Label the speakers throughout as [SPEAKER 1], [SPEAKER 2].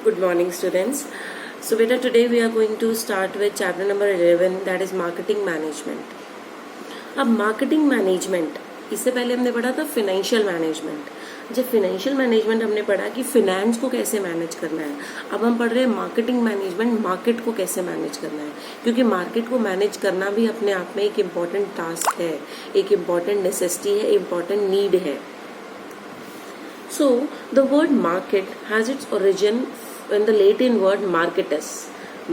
[SPEAKER 1] Good morning, students. So, beta, today we are going to start with chapter number 11, that is marketing management. अब marketing management, इससे पहले हमने पढ़ा था financial management. जब financial management हमने पढ़ा कि फिनेंस को कैसे मैनेज करना है, अब हम पढ़ रहे हैं मार्केटिंग मैनेजमेंट, मार्केट को कैसे मैनेज करना है. क्योंकि मार्केट को मैनेज करना भी अपने आप में एक इम्पॉर्टेंट टास्क है, एक इम्पॉर्टेंट नेसेसिटी है, इम्पॉर्टेंट नीड है. So, the word market has its origin in the Latin word marketus.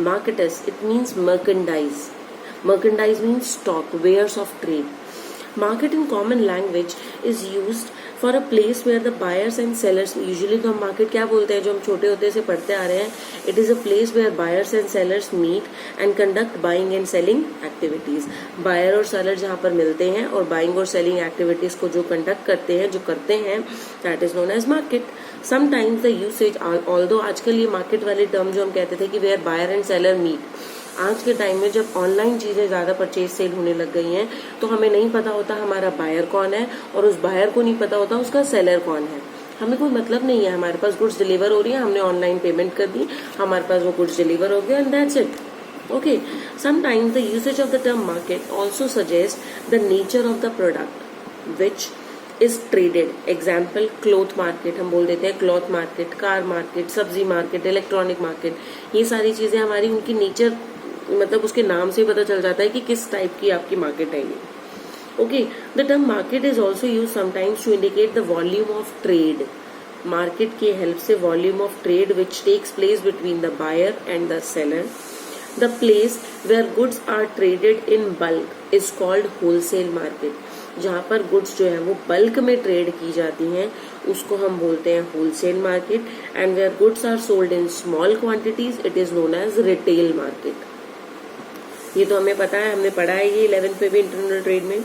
[SPEAKER 1] Marketus, it means merchandise. Merchandise means stock, wares of trade. Market in common language is used for a place where the buyers and sellers, usually तो हम market क्या बोलते हैं, जो हम छोटे होते से पढ़ते आ रहे हैं, it is a place where buyers and sellers meet and conduct buying and selling activities. Buyer और seller जहाँ पर मिलते हैं और buying और selling activities को जो conduct करते हैं, जो करते हैं, that is known as market. Sometimes the usage, although आजकल ये market वाले term जो हम कहते थे कि where buyer and seller meet, आज के टाइम में जब ऑनलाइन चीजें ज्यादा परचेज सेल होने लग गई हैं तो हमें नहीं पता होता हमारा बायर कौन है और उस बायर को नहीं पता होता उसका सेलर कौन है. हमें कोई मतलब नहीं है, हमारे पास गुड्स डिलीवर हो रही है, हमने ऑनलाइन पेमेंट कर दी, हमारे पास वो गुड्स डिलीवर हो गया and that's it. Okay, sometimes the usage of the term market also suggest the nature of the product which is traded. Example cloth market, हम बोल देते हैं क्लॉथ मार्केट, कार मार्केट, सब्जी मार्केट, इलेक्ट्रॉनिक मार्केट. ये सारी चीजें हमारी उनकी नेचर, मतलब उसके नाम से पता चल जाता है कि किस टाइप की आपकी मार्केट है ये. Okay, the term market is also use sometimes to indicate the volume of trade. Market की हेल्प से volume of trade which takes place between the buyer and the seller. The place where goods are traded in bulk is called wholesale market. जहाँ पर goods जो है वो bulk में trade की जाती हैं उसको हम बोलते हैं wholesale market. And where goods are sold in small quantities it is known as retail market. ये तो हमें पता है, हमने पढ़ा है ये 11th में भी इंटरनल ट्रेड में.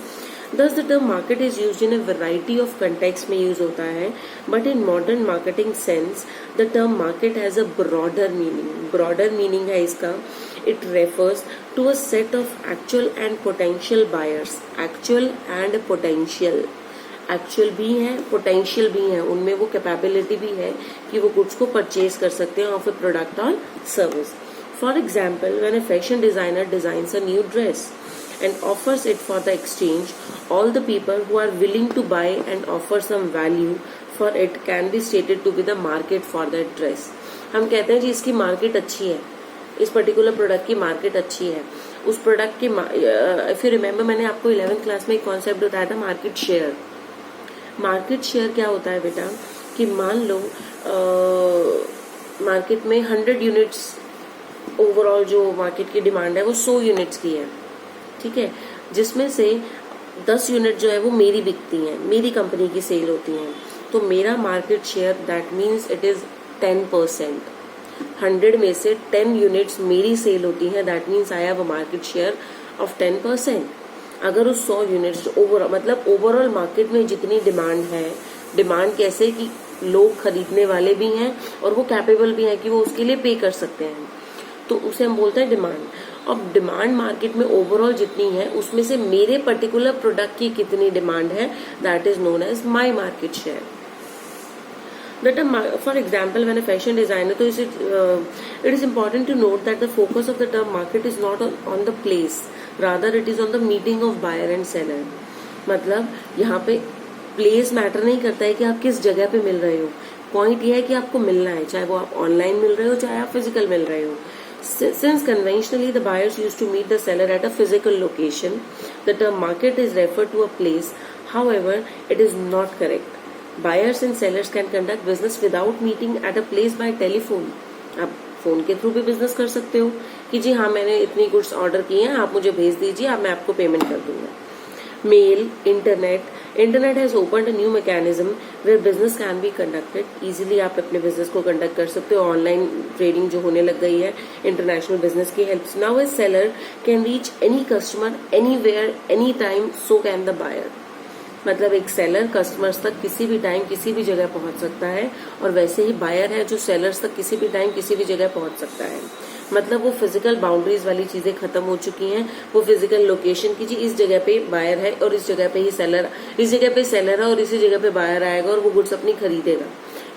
[SPEAKER 1] Thus the term market is used in a variety of contexts में यूज होता है, but in modern marketing sense the term market has a broader meaning. Broader meaning है इसका, it refers to a set of actual and potential buyers. Actual and potential. Actual भी है, potential भी है, उनमें वो कैपेबिलिटी भी है कि वो गुड्स को परचेज कर सकते हैं ऑफ ए प्रोडक्ट और service. For example, when a fashion designer designs a new dress and offers it for the exchange, all the people who are willing to buy and offer some value for it can be stated to be the market for that dress. हम कहते हैं जी इसकी market अच्छी है, इस particular product की market अच्छी है. उस प्रोडक्ट की, इफ यू रिमेम्बर, मैंने आपको 11th क्लास में एक कॉन्सेप्ट बताया था मार्केट शेयर. मार्केट शेयर क्या होता है बेटा, कि मान लो मार्केट में 100 यूनिट्स ओवरऑल जो मार्केट की डिमांड है वो 100 यूनिट्स की है, ठीक है, जिसमें से 10 यूनिट जो है वो मेरी बिकती हैं, मेरी कंपनी की सेल होती हैं. तो मेरा market share that means it is 10%. 100 में से 10 यूनिट्स मेरी सेल होती हैं, that means I have a market share of 10%. अगर उस 100 यूनिट्स मतलब ओवरऑल मार्केट में जितनी डिमांड है, डिमांड कैसे कि लोग खरीदने वाले भी हैं और वो कैपेबल भी हैं कि वो उसके लिए पे कर सकते हैं, तो उसे हम बोलते हैं डिमांड. अब डिमांड मार्केट में ओवरऑल जितनी है उसमें से मेरे पर्टिकुलर प्रोडक्ट की कितनी डिमांड है, that is known as my market share. For example when a fashion designer, तो it is important to note that the focus of the term market is not on the place, rather it is on the meeting of buyer and seller. मतलब यहाँ पे place matter नहीं करता है कि आप किस जगह पे मिल रहे हो, पॉइंट ये है कि आपको मिलना है, चाहे वो आप ऑनलाइन मिल रहे हो चाहे आप फिजिकल मिल रहे हो. Since conventionally the buyers used to meet the seller at a physical location, the term market is referred to a place. However, it is not correct. Buyers and sellers can conduct business without meeting at a place by telephone. आप phone के through भी business कर सकते हो कि जी हाँ मैंने इतनी गुड्स ऑर्डर की हैं, आप मुझे भेज दीजिए, अब मैं आपको पेमेंट कर दूंगा. Mail, internet has opened a new mechanism where business can be conducted. Easily आप अपने बिजनेस को कंडक्ट कर सकते हो. ऑनलाइन ट्रेडिंग जो होने लग गई है इंटरनेशनल बिजनेस की हेल्प से. Now a seller can reach any customer anywhere any time, so can the buyer. मतलब एक सेलर कस्टमर्स तक किसी भी टाइम किसी भी जगह पहुंच सकता है, और वैसे ही बायर है जो सेलर्स तक किसी भी टाइम किसी भी जगह पहुंच सकता है. मतलब वो फिजिकल बाउंड्रीज वाली चीजें खत्म हो चुकी हैं. वो फिजिकल लोकेशन की जी इस जगह पे बायर है और इस जगह पे ही सेलर, इस जगह पे सेलर है और इसी जगह पे बायर आएगा और वो गुड्स अपनी खरीदेगा.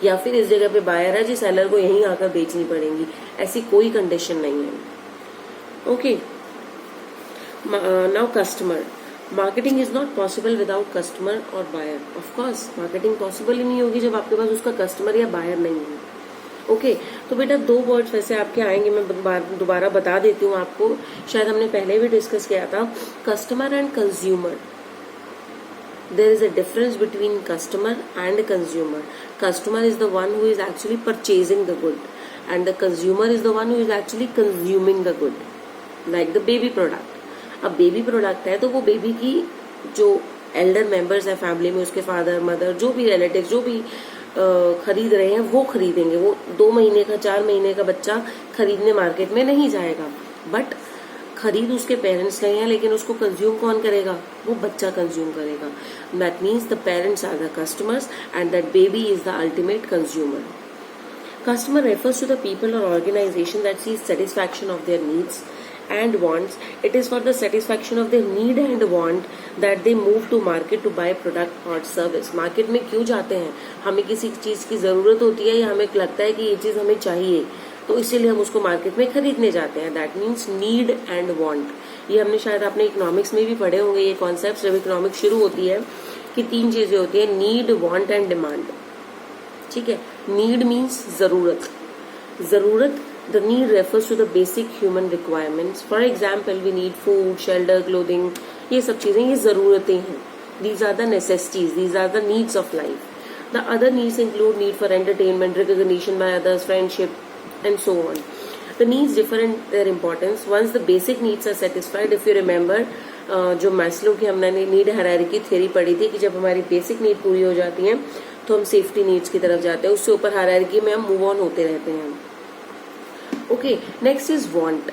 [SPEAKER 1] या फिर इस जगह पे बायर है जी सेलर को यहीं आकर बेचनी पड़ेंगी, ऐसी कोई कंडीशन नहीं है. Okay, now customer. Marketing is not possible without customer और buyer. Of course marketing possible ही नहीं होगी जब आपके पास उसका कस्टमर या बायर नहीं है. ओके, तो बेटा दो वर्ड्स वैसे आपके आएंगे, मैं दोबारा बता देती हूँ आपको, शायद हमने पहले भी डिस्कस किया था. Customer and consumer. There is a difference between customer and consumer. Customer is the one who is actually purchasing the good, and the consumer is the one who is actually consuming the good. Like the baby product. अब baby product है तो वो baby की जो Elder members है family में, उसके father mother जो भी रिलेटिव जो भी खरीद रहे हैं वो खरीदेंगे. वो 2 महीने का 4 महीने का बच्चा खरीदने मार्केट में नहीं जाएगा, बट खरीद उसके पेरेंट्स नहीं है, लेकिन उसको कंज्यूम कौन करेगा? वो बच्चा कंज्यूम करेगा. That means the parents are the customers and that baby is the ultimate consumer. Customer refers to the people or organization that sees satisfaction of their needs and wants. It is for the satisfaction of their need and want that they move to market to buy product or service. Market में क्यों जाते हैं? हमें किसी चीज की जरूरत होती है या हमें लगता है कि ये चीज हमें चाहिए, तो इसीलिए हम उसको मार्केट में खरीदने जाते हैं. That means need and want. ये हमने शायद अपने इकोनॉमिक्स में भी पढ़े होंगे ये कॉन्सेप्ट. जब इकोनॉमिक्स शुरू होती है कि 3 चीजें होती है, नीड, वांट एंड डिमांड. ठीक है. नीड मीन्स जरूरत. जरूरत, the need refers to the basic human requirements. For example we need food, shelter, clothing. ये सब चीजें ये जरूरतें हैं. These are the necessities, these are the needs of life. The other needs include need for entertainment, recognition by others, friendship and so on. The needs differ in their importance. Once the basic needs are satisfied, if you remember, जो Maslow की हमने need hierarchy theory पढ़ी थी कि जब हमारी basic need पूरी हो जाती हैं तो हम सेफ्टी नीड्स की तरफ जाते हैं, उससे ऊपर हायरार्की में हम मूव ऑन होते रहते हैं. Okay, next is want.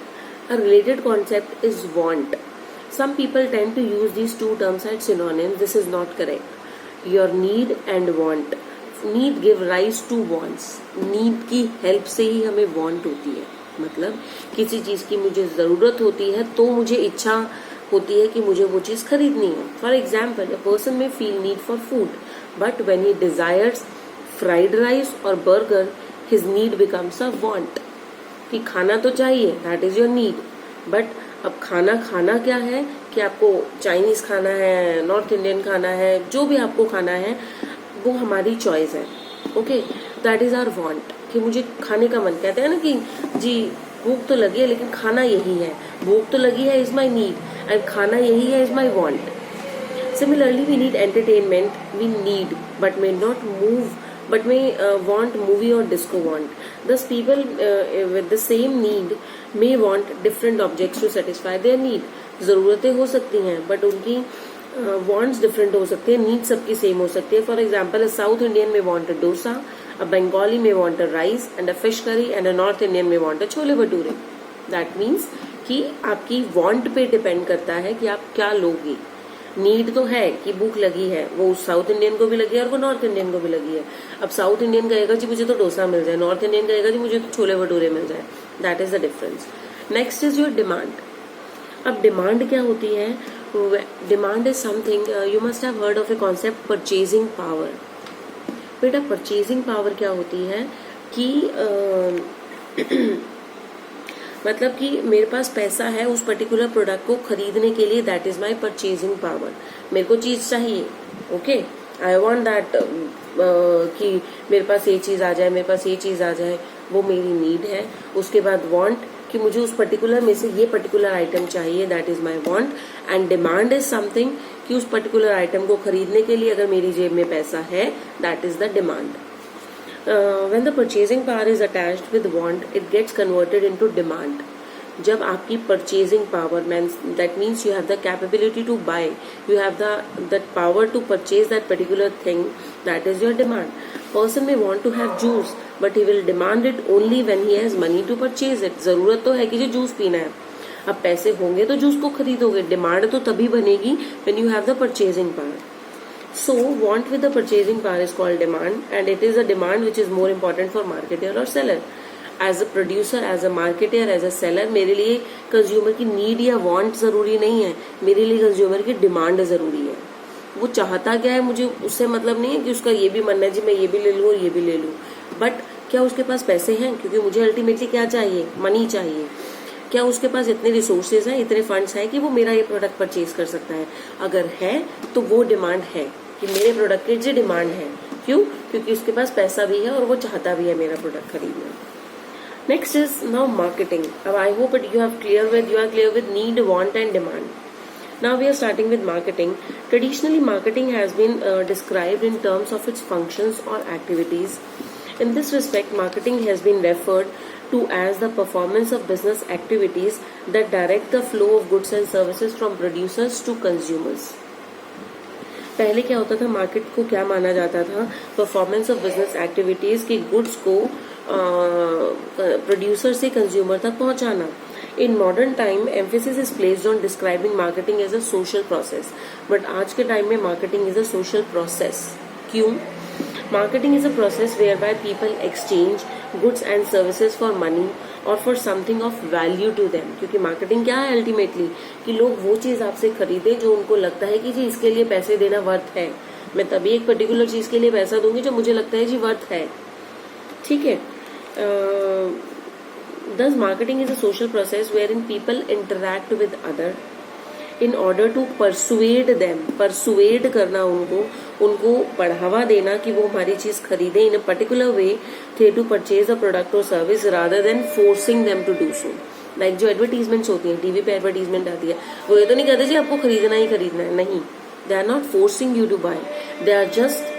[SPEAKER 1] A related concept is want. Some people tend to use these two terms as synonyms. This is not correct. Your need and want. Need give rise to wants. Need की help से ही हमें want होती है. मतलब किसी चीज की मुझे जरूरत होती है तो मुझे इच्छा होती है कि मुझे वो चीज खरीदनी है. For example, a person may feel need for food, but when he desires fried rice और burger, his need becomes a want. कि खाना तो चाहिए, that is your need, but अब खाना क्या है कि आपको चाइनीज खाना है, नॉर्थ इंडियन खाना है, जो भी आपको खाना है वो हमारी चॉइस है. Okay, that is our want. कि मुझे खाने का मन, कहते हैं ना कि जी भूख तो लगी है लेकिन खाना यही है. भूख तो लगी है इज माई नीड एंड खाना यही है is my want. Similarly we need entertainment, we need but may not move, but may want movie or disco want. Thus people with the same need may want different objects to satisfy their need. जरूरतें हो सकती हैं but उनकी wants different हो सकती है, need सबकी same हो सकती है. For example, South Indian may want a dosa, a Bengali may want a rice and a fish curry and a North Indian may want a chole bhature. That means कि आपकी वांट पे डिपेंड करता है कि आप क्या लोगे. नीड तो है कि भूख लगी है, वो साउथ इंडियन को भी लगी है और वो नॉर्थ इंडियन को भी लगी है. अब साउथ इंडियन कहेगा जी मुझे तो डोसा मिल जाए, नॉर्थ इंडियन कहेगा जी मुझे तो छोले भटूरे मिल जाए. That is the difference. Next is your demand. अब डिमांड क्या होती है? Demand is something, you must have heard of a concept purchasing power. बेटा परचेजिंग पावर क्या होती है कि मतलब कि मेरे पास पैसा है उस पर्टिकुलर प्रोडक्ट को खरीदने के लिए, that is my purchasing power. मेरे को चीज चाहिए, ओके, आई वॉन्ट दैट कि मेरे पास ये चीज आ जाए, मेरे पास ये चीज आ जाए, वो मेरी नीड है. उसके बाद वॉन्ट कि मुझे उस पर्टिकुलर में से ये पर्टिकुलर आइटम चाहिए, that is my want. And demand is something कि उस पर्टिकुलर आइटम को खरीदने के लिए अगर मेरी जेब में पैसा है, that is the demand. When the purchasing power is attached with want, it gets converted into demand. जब आपकी purchasing power means that means you have the capability to buy, you have that power to purchase that particular thing, that is your demand. Person may want to have juice, but he will demand it only when he has money to purchase it. जरूरत तो है कि जो juice पीना है, अब पैसे होंगे तो जूस को खरीदोगे. डिमांड तो तभी बनेगी when you have the purchasing power. So want with the purchasing power is called demand, and it is a demand which is more important for marketer or seller. As a producer, as a marketer, as a seller, मेरे लिए consumer की need या want जरूरी नहीं है, मेरे लिए consumer की डिमांड जरूरी है. वो चाहता क्या है, मुझे उससे मतलब नहीं है कि उसका ये भी मन है जी मैं ये भी ले लूँ और ये भी ले लूँ, बट क्या उसके पास पैसे हैं, क्योंकि मुझे अल्टीमेटली क्या चाहिए, मनी चाहिए। क्या उसके पास इतने रिसोर्सेज हैं, इतने फंड्स हैं कि वो मेरा ये प्रोडक्ट परचेज कर सकता है? अगर है तो वो डिमांड है कि मेरे प्रोडक्ट की जो डिमांड है, क्यों? क्योंकि उसके पास पैसा भी है और वो चाहता भी है मेरा प्रोडक्ट खरीदना। Next is now marketing. अब I hope you are clear with need, want and demand. Now we are starting with marketing. Traditionally, marketing has been described in terms of its functions or activities. In this respect, marketing has been referred to as the performance of business activities that direct the flow of goods and services from producers to consumers. पहले क्या होता था, market को क्या माना जाता था? Performance of business activities की गुड्स को प्रोड्यूसर से कंज्यूमर तक पहुंचाना. In modern time emphasis is placed on describing marketing as a social process. But आज के टाइम में marketing is a social process. क्यों? Marketing is a process where by people exchange goods and services for money और for something of value to them. क्योंकि marketing क्या है ultimately, कि लोग वो चीज आपसे खरीदे जो उनको लगता है कि जी इसके लिए पैसे देना वर्थ है. मैं तभी एक पर्टिकुलर चीज के लिए पैसा दूंगी जो मुझे लगता है जी वर्थ है. ठीक है. Thus marketing is a social process wherein people interact with other in order to persuade them, persuade करना उनको बढ़ावा देना कि वो हमारी चीज खरीदे in a particular way to purchase a product or service rather than forcing them to do so. Like जो एडवर्टीजमेंट्स होती हैं, टीवी पे एडवर्टीजमेंट आती है, वो ये तो नहीं कहते जी आपको खरीदना ही खरीदना है. नहीं, they are not forcing you to buy, they are just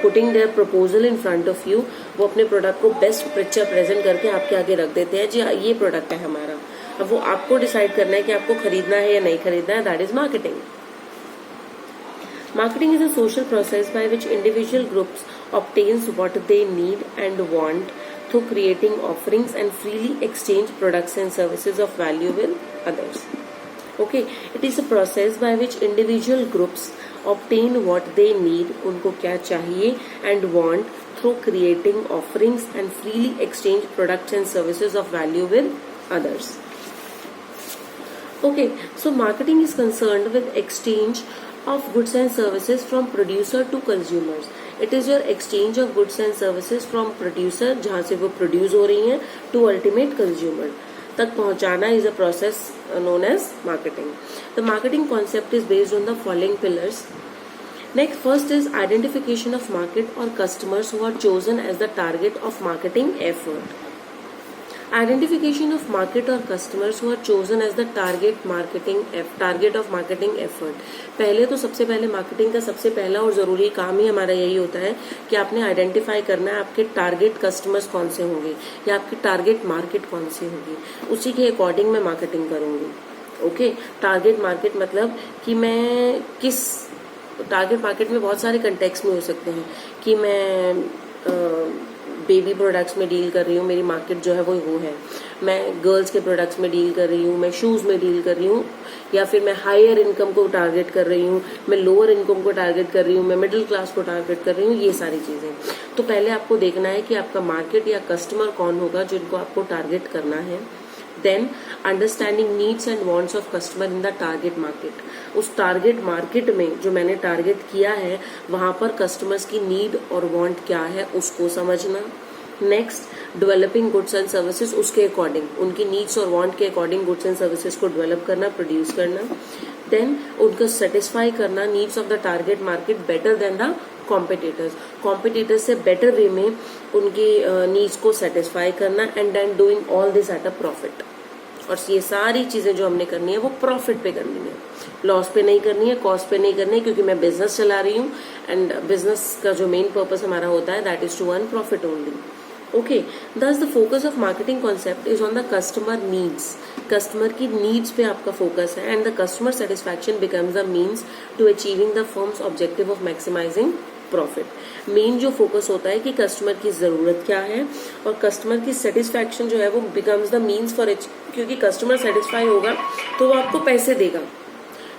[SPEAKER 1] putting their proposal in front of you. वो अपने प्रोडक्ट को बेस्ट पिक्चर प्रेजेंट करके आपके आगे रख देते हैं, जी ये प्रोडक्ट है हमारा. अब वो आपको डिसाइड करना है कि आपको खरीदना है या नहीं खरीदना है. That is marketing. Marketing is a social process by which individual groups obtains what they need and want through creating offerings and freely exchange products and services of value with others. Okay, it is a process by which individual groups obtain what they need, उनको क्या चाहिए, and want through creating offerings and freely exchange products and services of value with others. Okay, so marketing is concerned with exchange of goods and services from producer to consumers. It is your exchange of goods and services from producer, जहाँ से वो produce हो रही हैं, to ultimate consumer तक पहुंचाना is a process known as marketing. The marketing concept is based on the following pillars. Next, first is identification of market or customers who are chosen as the target of marketing effort. Identification of market or customers who are chosen as the target of marketing effort. पहले तो सबसे पहले marketing का सबसे पहला और जरूरी काम ही हमारा यही होता है कि आपने आइडेंटिफाई करना है आपके टारगेट कस्टमर्स कौन से होंगे या आपकी टारगेट मार्केट कौन सी होगी. उसी के अकॉर्डिंग मैं मार्केटिंग करूंगी. ओके, टारगेट मार्केट मतलब कि मैं किस टारगेट मार्केट में बहुत सारे कंटेक्स्ट में हो सकते हैं कि मैं बेबी प्रोडक्ट्स में डील कर रही हूँ, मेरी मार्केट जो है वो है. मैं गर्ल्स के प्रोडक्ट्स में डील कर रही हूँ, मैं शूज में डील कर रही हूँ, या फिर मैं हायर इनकम को टारगेट कर रही हूँ, मैं लोअर इनकम को टारगेट कर रही हूँ, मैं मिडिल क्लास को टारगेट कर रही हूँ. ये सारी चीजें. तो पहले आपको देखना है कि आपका मार्केट या कस्टमर कौन होगा जिनको आपको टारगेट करना है. Then understanding needs and wants of customer in the target market. उस टारगेट मार्केट में जो मैंने टारगेट किया है वहां पर कस्टमर्स की नीड और वांट क्या है उसको समझना. Next, developing goods and services उसके अकॉर्डिंग, उनकी नीड्स और वांट के अकॉर्डिंग गुड्स एंड सर्विसेज को डेवलप करना, प्रोड्यूस करना. देन उनको सेटिस्फाई करना needs of the target market better than the competitors से बेटर वे में उनकी नीड्स को सेटिस्फाई करना. And then doing all this at a profit. और ये सारी चीजें जो हमने करनी है वो प्रॉफिट पे करनी है, लॉस पे नहीं करनी है, कॉस्ट पे नहीं करनी है, क्योंकि मैं बिजनेस चला रही हूँ एंड बिजनेस का जो मेन पर्पस हमारा होता है that is to earn profit only. Okay, thus the focus of marketing concept is on the customer needs. Customer की नीड्स पे आपका फोकस है and the customer satisfaction becomes the means to achieving the firm's objective of maximising profit. Main जो फोकस होता है कि customer की जरूरत क्या है और कस्टमर की सेटिस्फैक्शन जो है वो becomes the means for it. क्योंकि कस्टमर सेटिस्फाई होगा तो वो आपको पैसे देगा,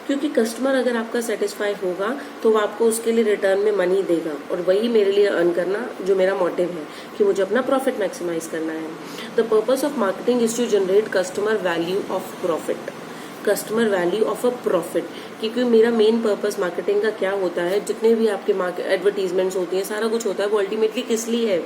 [SPEAKER 1] क्योंकि कस्टमर अगर आपका सेटिस्फाई होगा तो वो आपको उसके लिए रिटर्न में मनी देगा. और वही मेरे लिए अर्न करना जो मेरा मोटिव है कि मुझे अपना प्रॉफिट मैक्सिमाइज करना है. The purpose of marketing is to generate customer value of profit. Customer value of a profit, क्योंकि मेरा मेन पर्पस मार्केटिंग का क्या होता है, जितने भी आपके एडवर्टीजमेंट्स होती हैं, सारा कुछ होता है, वो अल्टीमेटली किस लिए है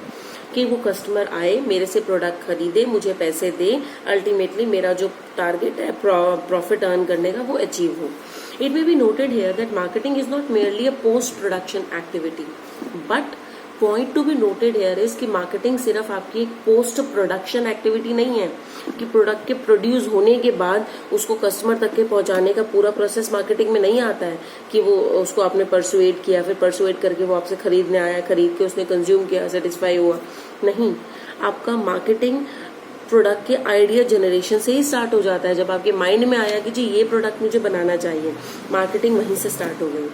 [SPEAKER 1] कि वो कस्टमर आए, मेरे से प्रोडक्ट खरीदे, मुझे पैसे दे, अल्टीमेटली मेरा जो टारगेट है प्रॉफिट अर्न करने का वो अचीव हो. It may be noted here that marketing is not merely a post-production activity, but point to be noted here is कि marketing सिर्फ आपकी एक post production activity नहीं है कि प्रोडक्ट के प्रोड्यूस होने के बाद उसको कस्टमर तक के पहुंचाने का पूरा प्रोसेस मार्केटिंग में नहीं आता है कि वो उसको आपने परसुएट किया, फिर परसुएट करके वो आपसे खरीदने आया, खरीद के उसने कंज्यूम किया, सेटिस्फाई हुआ. नहीं, आपका मार्केटिंग प्रोडक्ट के आइडिया जनरेशन से ही स्टार्ट हो जाता है. जब आपके माइंड में आया कि जी ये प्रोडक्ट मुझे बनाना चाहिए, मार्केटिंग वहीं से स्टार्ट हो गई.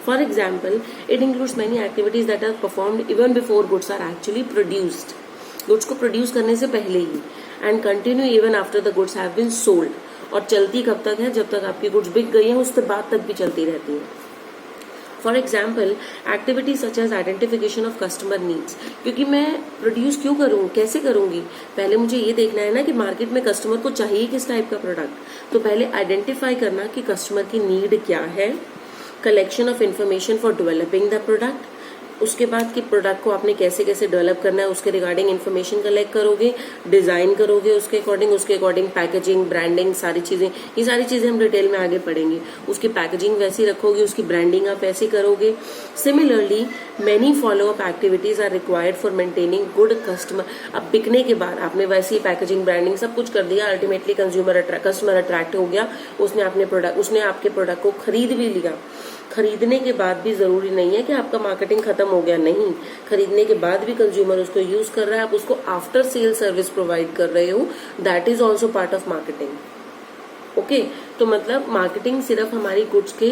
[SPEAKER 1] For example, it includes many activities that are performed even before goods are actually produced. Goods को प्रोड्यूस करने से पहले ही, and continue even after the goods have been sold. और चलती कब तक है, जब तक आपकी गुड्स बिक गई है, उसके बाद तक भी चलती रहती है. For example, activities such as identification of customer needs. क्योंकि मैं प्रोड्यूस क्यों करूँ, कैसे करूंगी, पहले मुझे ये देखना है ना कि मार्केट में कस्टमर को चाहिए किस टाइप का प्रोडक्ट. तो पहले आइडेंटिफाई करना कि कस्टमर की नीड क्या है, collection of information for developing the product. उसके बाद कि प्रोडक्ट को आपने कैसे कैसे डेवलप करना है, उसके रिगार्डिंग इन्फॉर्मेशन कलेक्ट करोगे, डिजाइन करोगे उसके अकॉर्डिंग पैकेजिंग, ब्रांडिंग, सारी चीजें, ये सारी चीजें हम डिटेल में आगे पढ़ेंगे. उसकी पैकेजिंग वैसी रखोगे, उसकी ब्रांडिंग आप ऐसी करोगे. Similarly many follow up activities are required for maintaining good customer. अब बिकने के बाद आपने वैसी पैकेजिंग, ब्रांडिंग सब कुछ कर दिया, अल्टीमेटली कस्टमर अट्रैक्ट हो गया, उसने आपके प्रोडक्ट को खरीद भी लिया. खरीदने के बाद भी जरूरी नहीं है कि आपका मार्केटिंग खत्म हो गया, नहीं. खरीदने के बाद भी कंज्यूमर उसको यूज कर रहा है, आप उसको आफ्टर सेल सर्विस प्रोवाइड कर रहे हो, that is also part of marketing. Okay, तो मतलब मार्केटिंग सिर्फ हमारी गुड्स के,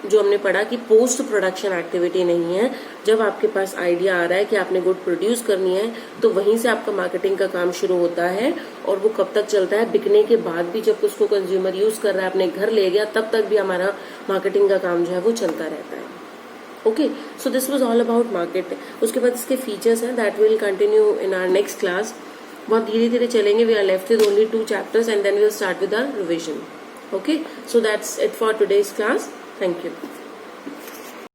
[SPEAKER 1] जो हमने पढ़ा कि पोस्ट प्रोडक्शन एक्टिविटी नहीं है. जब आपके पास आइडिया आ रहा है कि आपने गुड प्रोड्यूस करनी है, तो वहीं से आपका मार्केटिंग का काम शुरू होता है. और वो कब तक चलता है, बिकने के बाद भी, जब उसको कंज्यूमर यूज कर रहा है, अपने घर ले गया, तब तक भी हमारा मार्केटिंग का काम जो है वो चलता रहता है. Okay, so this was all about market. उसके बाद इसके फीचर्स हैं, that will continue in our next class. बहुत धीरे धीरे चलेंगे. We are left with only 2 chapters and then we'll start with our revision. Okay, so that's it for today's class. Thank you.